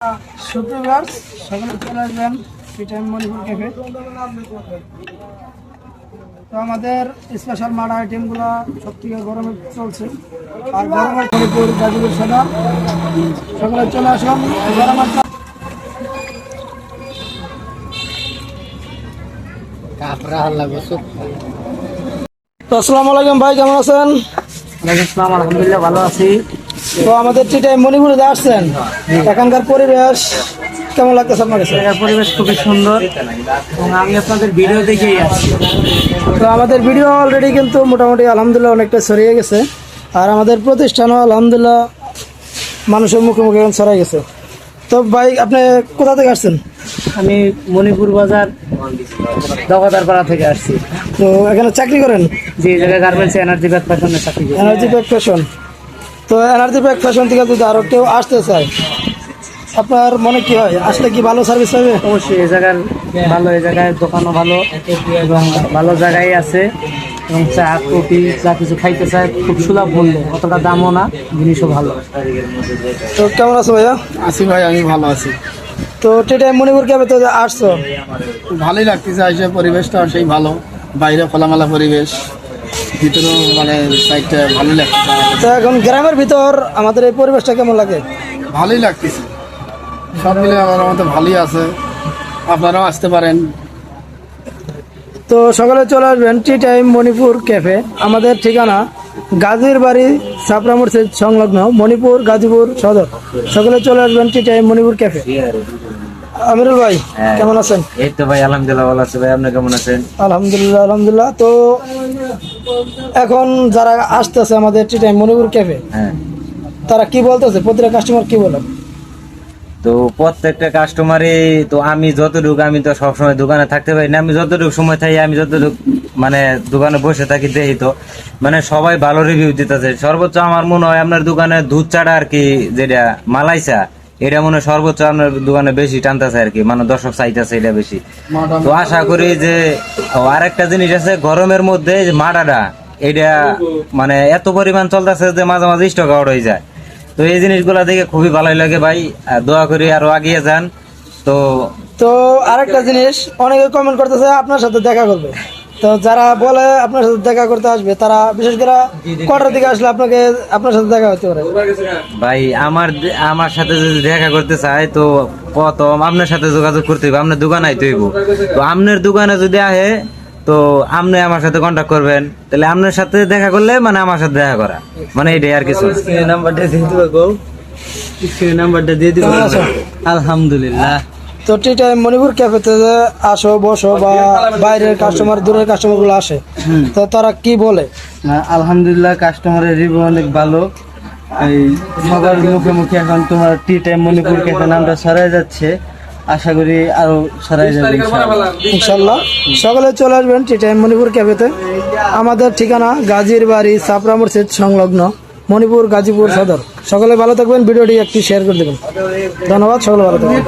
শুক্রবার সকালে চলে আসবেন টি টাইম মণিপুর ক্যাফে। তো আমাদের স্পেশাল মাড আইটেমগুলো সব থেকে গরমে চলছে, আর গরমের মণিপুর গাজীপুর সদর। সকালে চলে আসুন গরমের। তো আসসালামু আলাইকুম ভাই, কেমন আছেন? আসসালাম, আলহামদুলিল্লাহ ভালো আছি। তো আমাদের টি টাইম মণিপুরে যে আসছেন, এখানকার পরিবেশ কেমন লাগতেছে আপনার কাছে? এখানকার পরিবেশ খুবই সুন্দর এবং আমি আপনাদের ভিডিও দেখেই আসছি। তো আমাদের ভিডিও অলরেডি কিন্তু মোটামুটি আলহামদুলিল্লাহ অনেকটা ছড়িয়ে গেছে, আর আমাদের প্রতিষ্ঠানও আলহামদুলিল্লাহ মানুষের মুখে মুখে এখন ছড়িয়ে গেছে। তো ভাই, আপনি কোথা থেকে আসছেন? আমি মণিপুর বাজার দগাদারপাড়া থেকে আসছি। তো এখানে চাকরি করেন? যে জায়গায় গার্মেন্টস এনার্জি ব্যাগ ফ্যাশনে চাকরি করি। Energy pack fashion. তো এনার্জি প্যাক ফ্যাশন থেকে যদি আরও কেউ আসতে চায়, আপনার মনে কি হয়, আসলে কি ভালো সার্ভিস পাবে? অবশ্যই এই জায়গার ভালো, এই জায়গায় দোকানও ভালো এবং ভালো জায়গায় আছে এবং চা কফি যা কিছু খাইতে চায় খুব সুলভ মূল্যে, অতটা দামও না, জিনিসও ভালো। তো কেমন আছো ভাইয়া? আছি ভাই, আমি ভালো আছি। তো টি টাইম মণিপুর ক্যাফে তো আসছো, ভালোই লাগতেছে, আসে পরিবেশটা সেই ভালো, বাইরে খোলামেলা পরিবেশ, ভিতরেও মানে সাইডটা ভালো লাগতেছে। তো এখন গ্রামের ভিতর আমাদের এই পরিবেশটা কেমন লাগে? ভালোই লাগতেছে, সব মিলে আমার মতো ভালোই আছে। আপনারাও আসতে পারেন। তো সকালে চলে আসবেন টি টাইম মণিপুর ক্যাফে। আমাদের ঠিকানা গাজীর বাড়ি ছাপড়া মসজিদ সংলগ্ন, মণিপুর গাজীপুর সদর। সকালে চলে আসবেন টি টাইম মণিপুর ক্যাফে। আমিরুল ভাই, কেমন আছেন? এই তো ভাই আলহামদুলিল্লাহ ভালো আছে। ভাই আপনি কেমন আছেন? আলহামদুলিল্লাহ আলহামদুলিল্লাহ। তো এখন যারা আসতেছে আমাদের টি টাইম মণিপুর ক্যাফে, হ্যাঁ, তারা কি বলতেছে, প্রতিটা কাস্টমার কি বলে? তো প্রত্যেকটা কাস্টমারই তো আমি যতটুকু, আমি তো সবসময় দোকানে থাকতে পারি না, আমি যতটুকু সময় থাকি, আমি যতটুকু মানে দোকানে বসে থাকি, দেখি তো মানে সবাই ভালো রিভিউ দিতেছে। সর্বোচ্চ আমার মনে হয় আপনার দোকানে দুধ চাটা আর কি, যেটা মালাই চা, এটা মনে হয় সর্বোচ্চ আপনার দোকানে বেশি টানতেছে আর কি, মানে দর্শক চাইতেছে এটা বেশি। তো আশা করি যে আরেকটা জিনিস আছে গরমের মধ্যে, যে মাডাটা এটা মানে এত পরিমাণ চলতেছে যে মাঝে মাঝে স্টক আউট হয়ে যায়। তো এই জিনিসগুলা দেখে খুবই ভালোই লাগে ভাই, দোয়া করি আরো এগিয়ে যান। তো তো আরেকটা জিনিস, অনেকে কমেন্ট করতেছে আপনার সাথে দেখা করবে। তো যারা বলে আপনার সাথে দেখা করতে আসবে, তারা বিশেষ করে কটার দিকে আসলে আপনার সাথে দেখা হতে পারে? ভাই আমার সাথে যদি দেখা করতে চায়, তো প্রথম আপনার সাথে যোগাযোগ করতে হইব, আপনার দোকান আইতে হইব। তো আপনার দোকানে যদি আহে, তো আপনি আমার সাথে কন্ট্যাক্ট করবেন, তাহলে আপনার সাথে দেখা করলে মানে আমার সাথে দেখা করা, মানে এটাই আর কিছু। নাম্বারটা দিয়ে দিবো, নাম্বারটা দিয়ে দিবো। আলহামদুলিল্লাহ। তো টি টাইম মণিপুর ক্যাফেতে আসো, বসো, বা বাইরের কাস্টমার, দূরের কাস্টমার গুলো আসে, তো তারা কি বলে? আলহামদুলিল্লাহ, কাস্টমারের রিভিউ অনেক ভালো। এই সবার মুখে মুখে এখন তোমার টি টাইম মণিপুর ক্যাফে নামটা ছড়াই যাচ্ছে, আশা করি আরো ছড়াই যাবে ইনশাল্লাহ। সকালে চলে আসবেন টি টাইম মণিপুর ক্যাফেতে। আমাদের ঠিকানা গাজীর বাড়ি ছাপড়া মসজিদ সংলগ্ন, মণিপুর গাজীপুর সদর। সকলে ভালো থাকবেন, ভিডিওটি একটি শেয়ার করে দেবেন। ধন্যবাদ, সকলে ভালো থাকবেন।